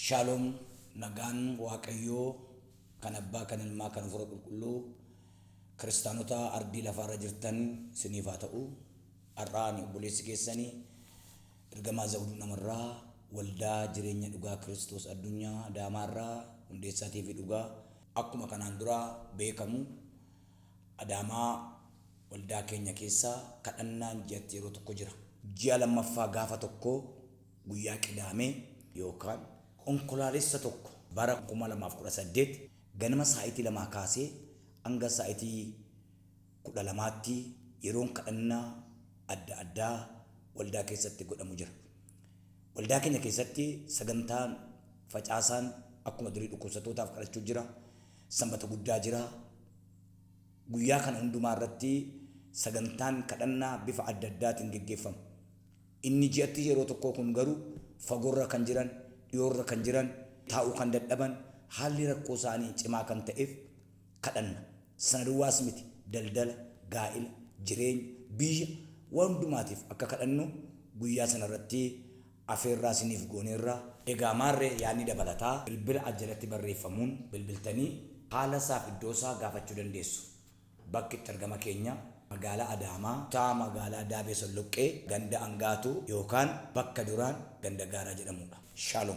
Shalom nagaan waaqayyoo kan abbaa kan ilmaa kan fura qulqulluu kiristaanota ardii lafaarra jirtan siniif haa ta'u. Har'aan obboleessi keessanii ergamaa Zawuduu namarraa waldaa jireenya dhugaa Kiristoos addunyaa Adaamaarraa hundeessaatii fi dhugaa akkuma kanaan dura beekamu Adaamaa waldaa keenya keessaa kadhannaan ji'atti yeroo tokko jira. Ji'a lammaffaa gaafa tokko guyyaa Qidaamee yookaan Onkolaalessa tokko bara 2018 ganama sa'aatii 2 kaasee hanga sa'aatii 12tti yeroon kadhannaa adda addaa waldaa keessatti godhamu jira. Waldaa keenya keessatti sagantaan facaasaan akkuma durii dhukkubsatootaaf kadhachuu jira. Sanbata guddaa jira. Guyyaa kana hundumaa irratti sagantaan kadhannaa bifa adda addaatiin gaggeeffama. Inni ji'atti yeroo tokko kun garuu fagoorra kan jiran, dhiyoorra kan jiran, taa'uu kan dadhaban, haalli rakkoo isaanii cimaa kan ta'eef kadhanna. Sana duwwaas miti daldala, gaa'ila, jireenya, biyya waan hundumaatiif akka kadhannu guyyaa sana irratti afeerraa isiniif gooneerraa. Egaa maarree yaadni dabalataa bilbila ajjalatti barreeffamuun bilbiltanii haala isaaf iddoo isaa gaafachuu dandeessu. Bakki itti argama keenya magaalaa Adaamaa, kutaa magaalaa Daabee Solloqqee, ganda Angaatuu yookaan bakka duraan ganda Gaaraa jedhamudha. Shalom.